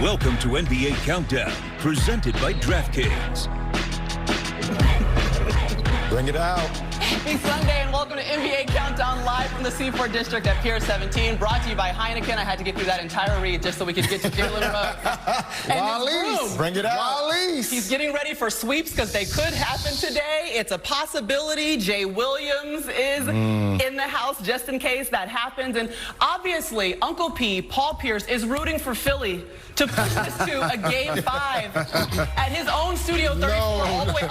Welcome to NBA Countdown, presented by DraftKings. Bring it out. Happy Sunday and welcome to NBA Countdown live from the C4 District at Pier 17. Brought to you by Heineken. I had to get through that entire read just so we could get to Jalen Rose. And Bring it out. He's getting ready for sweeps because they could happen today. It's a possibility. Jay Williams is in the house just in case that happens. And obviously, Uncle P, Paul Pierce, is rooting for Philly to push this to a Game 5 at his own Studio 34 all the way.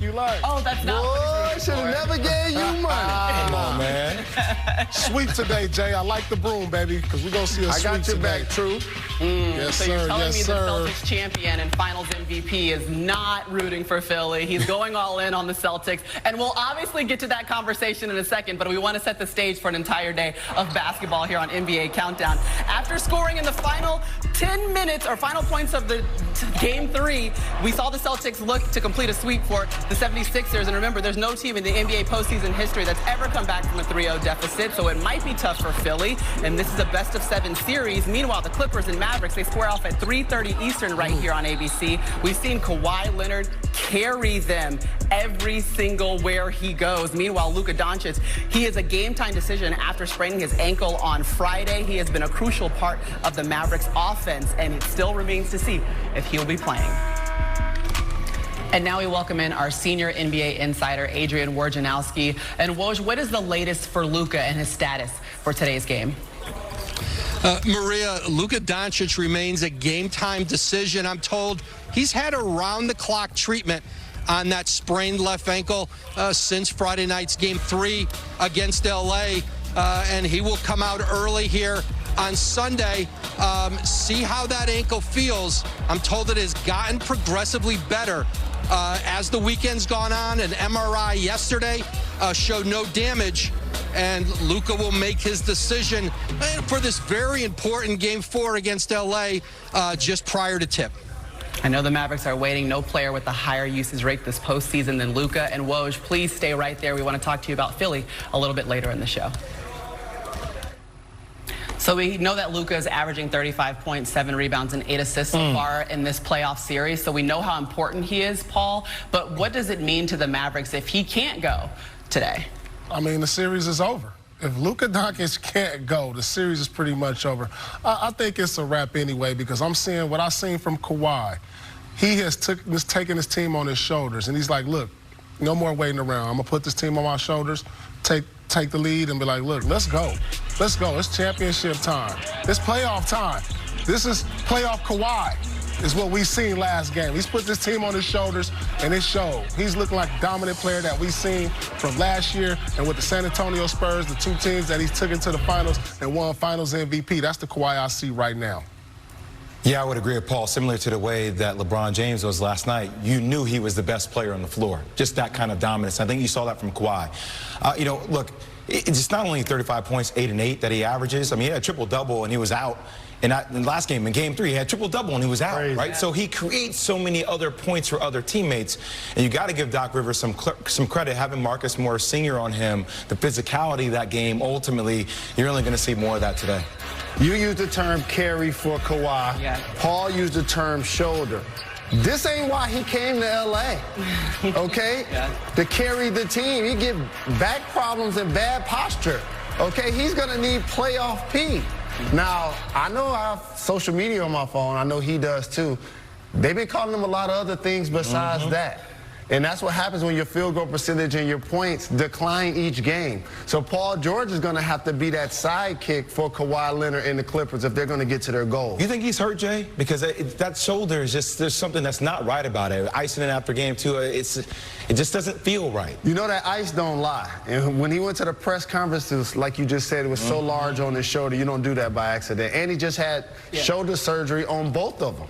You like. Oh, that's not what Boy, should have never gave you money. Come on, man. Sweep today, Jay. I like the broom, baby, because we're going to see a sweep today. I got your back, True. Yes, so sir. you're telling me sir. the Celtics champion and Finals MVP is not rooting for Philly. He's going all in on the Celtics. And we'll obviously get to that conversation in a second, but we want to set the stage for an entire day of basketball here on NBA Countdown. After scoring in the final 10 minutes, or final points of the Game 3, we saw the Celtics look to complete a sweep for the 76ers. And remember, there's no team in the NBA postseason history that's ever come back from a 3-0 deficit, so it might be tough for Philly. And this is a best-of-7 series. Meanwhile, the Clippers and Mavericks, they square off at 3:30 Eastern right here on ABC. We've seen Kawhi Leonard carry them every single where he goes. Meanwhile, Luka Doncic, he is a game-time decision after spraining his ankle on Friday. He has been a crucial part of the Mavericks offense, and it still remains to see if he'll be playing. And now we welcome in our senior NBA insider, Adrian Wojnarowski. And Woj, what is the latest for Luka and his status for today's game? Maria, Luka Doncic remains a game-time decision. I'm told he's had around-the-clock treatment on that sprained left ankle since Friday night's Game 3 against L.A., and he will come out early here on Sunday. See how that ankle feels. I'm told it has gotten progressively better as the weekend's gone on. An MRI yesterday showed no damage, and Luka will make his decision for this very important Game 4 against L.A. Just prior to tip. I know the Mavericks are waiting. No player with a higher usage rate this postseason than Luka. And Woj, please stay right there. We want to talk to you about Philly a little bit later in the show. So we know that Luka is averaging 35 points, 7 rebounds, and 8 assists so far in this playoff series. So we know how important he is, Paul. But what does it mean to the Mavericks if he can't go today? I mean, the series is over. If Luka Doncic can't go, the series is pretty much over. I think it's a wrap anyway, because I'm seeing what I've seen from Kawhi. He has taken his team on his shoulders, and he's like, look, no more waiting around. I'm going to put this team on my shoulders, take the lead, and be like, look, let's go. Let's go. It's championship time. It's playoff time. This is playoff Kawhi, is what we seen last game. He's put this team on his shoulders, and it showed. He's looking like a dominant player that we seen from last year, and with the San Antonio Spurs, the 2 teams that he took into the finals and won finals MVP. That's the Kawhi I see right now. Yeah, I would agree with Paul. Similar to the way that LeBron James was last night, you knew he was the best player on the floor. Just that kind of dominance. I think you saw that from Kawhi. You know, look, it's not only 35 points, 8 and 8 that he averages. I mean, he had a triple-double and he was out. And in the last game, in Game 3, he had triple-double and he was out, right? So he creates so many other points for other teammates. And you got to give Doc Rivers some credit, having Marcus Morris Sr. on him. The physicality of that game, ultimately, you're only going to see more of that today. You used the term carry for Kawhi. Yeah. Paul used the term shoulder. This ain't why he came to L.A., okay? To carry the team. He get back problems and bad posture, okay? He's going to need playoff P. Now, I know I have social media on my phone. I know he does, too. They've been calling him a lot of other things besides that. And that's what happens when your field goal percentage and your points decline each game. So Paul George is going to have to be that sidekick for Kawhi Leonard and the Clippers if they're going to get to their goal. You think he's hurt, Jay? Because that shoulder is just, there's something that's not right about it. Icing it after Game 2, it just doesn't feel right. You know that ice don't lie. And when he went to the press conferences, like you just said, it was so large on his shoulder, you don't do that by accident. And he just had shoulder surgery on both of them.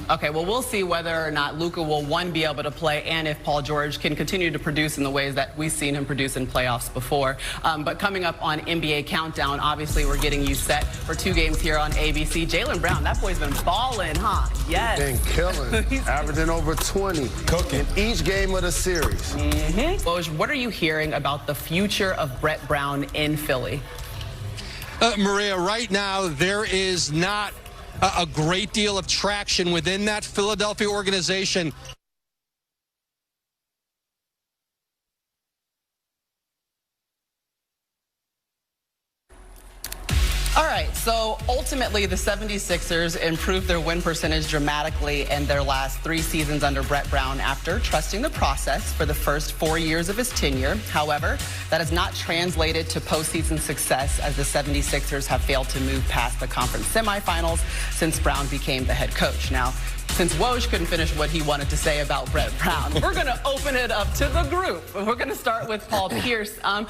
Okay, well, we'll see whether or not Luka will, one, be able to play, and if Paul George can continue to produce in the ways that we've seen him produce in playoffs before. But coming up on NBA Countdown, obviously we're getting you set for 2 games here on ABC. Jalen Brown, that boy's been balling, huh? Yes. Been killing, averaging over 20. Cooking. In each game of the series. Woj, what are you hearing about the future of Brett Brown in Philly? Maria, right now there is not a great deal of traction within that Philadelphia organization. All right, so ultimately the 76ers improved their win percentage dramatically in their last 3 seasons under Brett Brown after trusting the process for the first 4 years of his tenure. However, that has not translated to postseason success as the 76ers have failed to move past the conference semifinals since Brown became the head coach. Now, since Woj couldn't finish what he wanted to say about Brett Brown, we're going to open it up to the group. We're going to start with Paul Pierce. And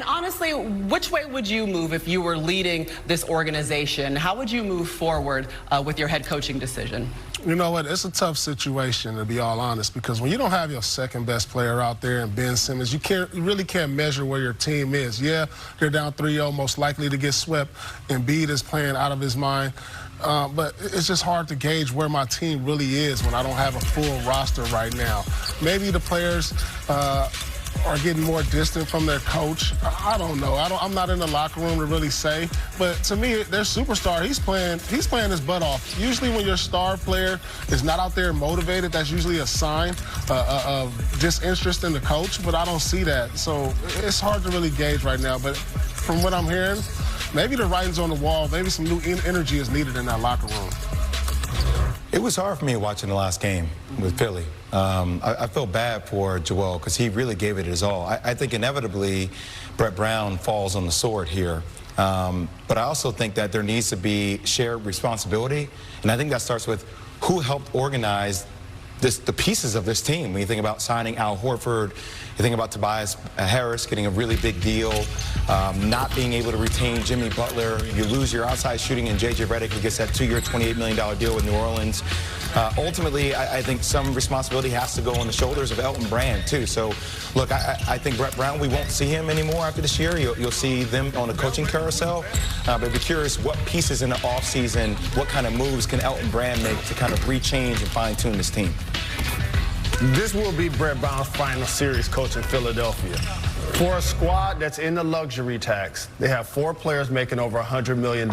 honestly, which way would you move if you were leading this organization? How would you move forward with your head coaching decision? You know what? It's a tough situation, to be all honest, because when you don't have your second best player out there in Ben Simmons, you really can't measure where your team is. Yeah, they're down 3-0, most likely to get swept. Embiid is playing out of his mind. But it's just hard to gauge where my team really is when I don't have a full roster right now. Maybe the players are getting more distant from their coach. I don't know. I'm not in the locker room to really say. But to me, their superstar, he's playing his butt off. Usually when your star player is not out there motivated, that's usually a sign of disinterest in the coach. But I don't see that. So it's hard to really gauge right now. But from what I'm hearing, maybe the writing's on the wall. Maybe some new energy is needed in that locker room. It was hard for me watching the last game with Philly. I feel bad for Joel because he really gave it his all. I think inevitably Brett Brown falls on the sword here. But I also think that there needs to be shared responsibility. And I think that starts with who helped organize the pieces of this team. When you think about signing Al Horford, you think about Tobias Harris getting a really big deal, not being able to retain Jimmy Butler. You lose your outside shooting and J.J. Redick, who gets that 2-year, $28 million deal with New Orleans. Ultimately, I think some responsibility has to go on the shoulders of Elton Brand, too. So, look, I think Brett Brown, we won't see him anymore after this year. You'll see them on the coaching carousel. But I'd be curious what pieces in the offseason, what kind of moves can Elton Brand make to kind of rechange and fine-tune this team? This will be Brett Brown's final series coaching Philadelphia. For a squad that's in the luxury tax, they have 4 players making over $100 million.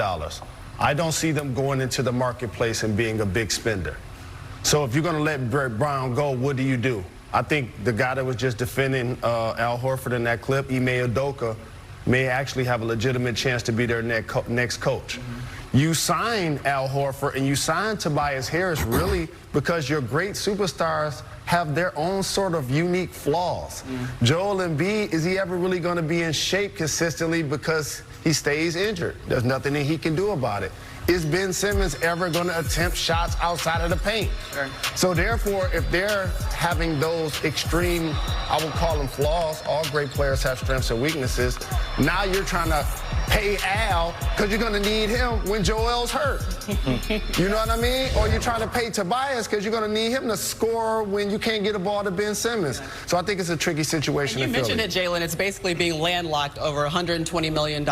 I don't see them going into the marketplace and being a big spender. So if you're going to let Brett Brown go, what do? I think the guy that was just defending Al Horford in that clip, Ime Udoka, may actually have a legitimate chance to be their next coach. You sign Al Horford and you sign Tobias Harris really because your great superstars have their own sort of unique flaws. Joel Embiid, is he ever really going to be in shape consistently because he stays injured? There's nothing that he can do about it. Is Ben Simmons ever going to attempt shots outside of the paint? Sure. So therefore, if they're having those extreme, I would call them flaws, all great players have strengths and weaknesses, now you're trying to pay Al because you're going to need him when Joel's hurt. You know what I mean? Or you're trying to pay Tobias because you're going to need him to score when you can't get a ball to Ben Simmons. So I think it's a tricky situation. And you mentioned it, Jalen. It's basically being landlocked over $120 million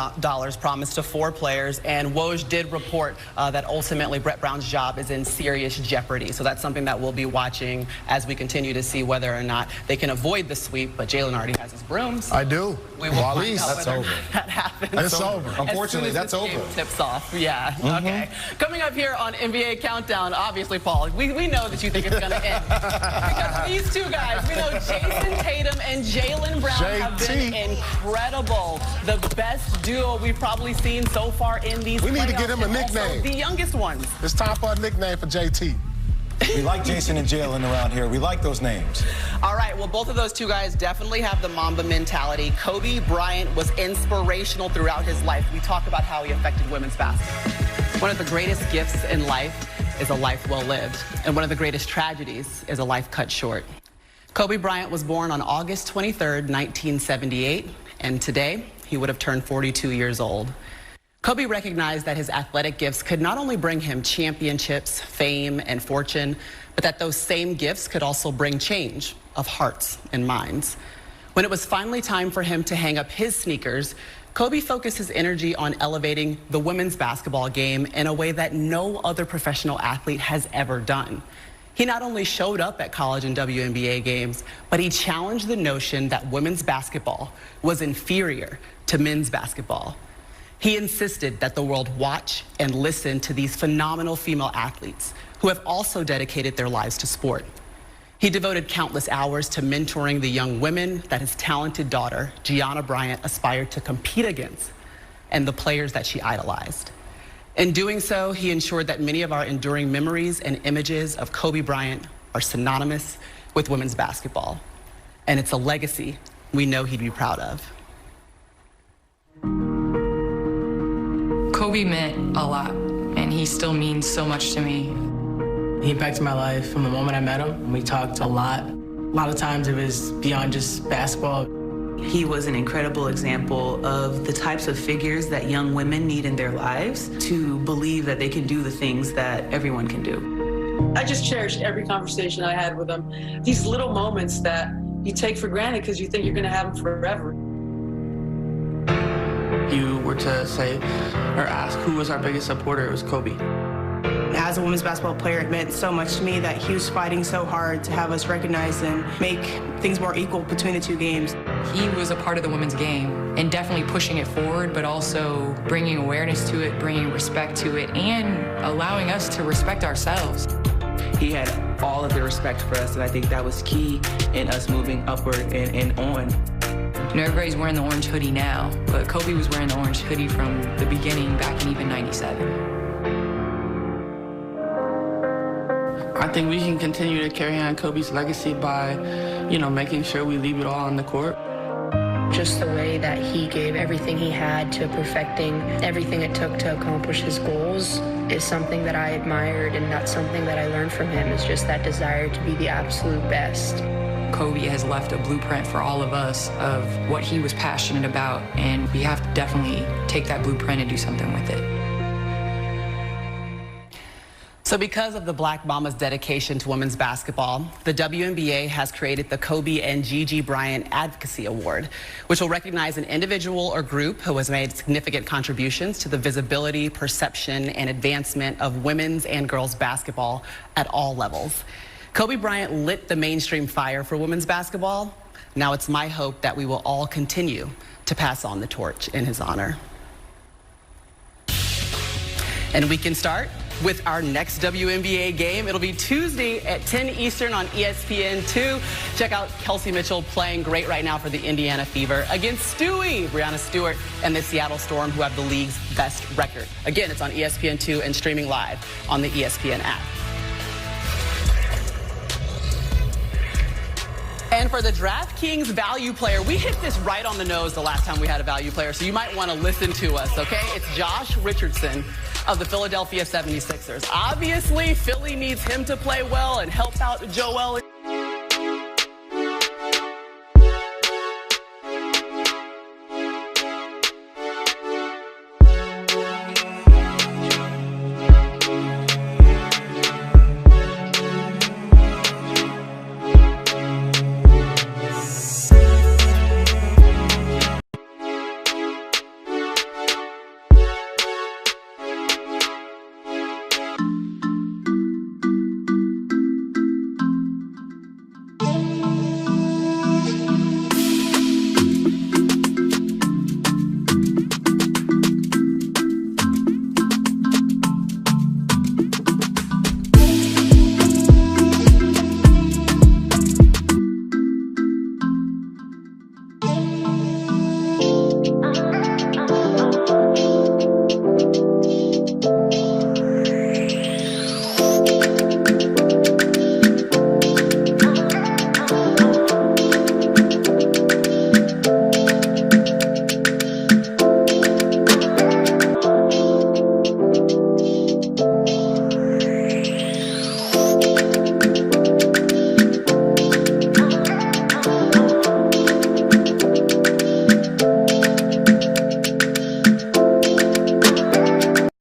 promised to 4 players. And Woj did report that ultimately Brett Brown's job is in serious jeopardy. So that's something that we'll be watching as we continue to see whether or not they can avoid the sweep. But Jalen already has his brooms. I do. We will find out that's whether over. that happens. It's over. Unfortunately, that's over. Game tips off. Yeah. Okay. Coming up here on NBA Countdown, obviously, Paul, we know that you think it's going to end. Because these two guys, we know Jason Tatum and Jalen Brown have been incredible. The best duo we've probably seen so far in these playoffs. We need to get him a nickname. The youngest ones. It's time for a nickname for JT. We like Jason and Jalen around here. We like those names. All right, well, both of those two guys definitely have the Mamba mentality. Kobe Bryant was inspirational throughout his life. We talk about how he affected women's basketball. One of the greatest gifts in life is a life well lived. And one of the greatest tragedies is a life cut short. Kobe Bryant was born on August 23rd, 1978. And today, he would have turned 42 years old. Kobe recognized that his athletic gifts could not only bring him championships, fame, and fortune, but that those same gifts could also bring change of hearts and minds. When it was finally time for him to hang up his sneakers, Kobe focused his energy on elevating the women's basketball game in a way that no other professional athlete has ever done. He not only showed up at college and WNBA games, but he challenged the notion that women's basketball was inferior to men's basketball. He insisted that the world watch and listen to these phenomenal female athletes who have also dedicated their lives to sport. He devoted countless hours to mentoring the young women that his talented daughter, Gianna Bryant, aspired to compete against, and the players that she idolized. In doing so, he ensured that many of our enduring memories and images of Kobe Bryant are synonymous with women's basketball. And it's a legacy we know he'd be proud of. Kobe meant a lot, and he still means so much to me. He impacted my life from the moment I met him. We talked a lot. A lot of times it was beyond just basketball. He was an incredible example of the types of figures that young women need in their lives to believe that they can do the things that everyone can do. I just cherished every conversation I had with him. These little moments that you take for granted because you think you're going to have them forever. You were to say or ask who was our biggest supporter, it was Kobe. As a women's basketball player, it meant so much to me that he was fighting so hard to have us recognized and make things more equal between the two games. He was a part of the women's game and definitely pushing it forward, but also bringing awareness to it, bringing respect to it, and allowing us to respect ourselves. He had all of the respect for us, and I think that was key in us moving upward and on. You know, everybody's wearing the orange hoodie now, but Kobe was wearing the orange hoodie from the beginning, back in even '97. I think we can continue to carry on Kobe's legacy by, making sure we leave it all on the court. Just the way that he gave everything he had to perfecting everything it took to accomplish his goals is something that I admired, and that's something that I learned from him, is just that desire to be the absolute best. Kobe has left a blueprint for all of us of what he was passionate about, and we have to definitely take that blueprint and do something with it. So because of the Black Mama's dedication to women's basketball, the WNBA has created the Kobe and Gigi Bryant Advocacy Award, which will recognize an individual or group who has made significant contributions to the visibility, perception, and advancement of women's and girls basketball at all levels. Kobe Bryant lit the mainstream fire for women's basketball. Now it's my hope that we will all continue to pass on the torch in his honor. And we can start with our next WNBA game. It'll be Tuesday at 10 Eastern on ESPN2. Check out Kelsey Mitchell playing great right now for the Indiana Fever against Brianna Stewart and the Seattle Storm, who have the league's best record. Again, it's on ESPN2 and streaming live on the ESPN app. And for the DraftKings value player, we hit this right on the nose the last time we had a value player, so you might want to listen to us, okay? It's Josh Richardson of the Philadelphia 76ers. Obviously, Philly needs him to play well and help out Joel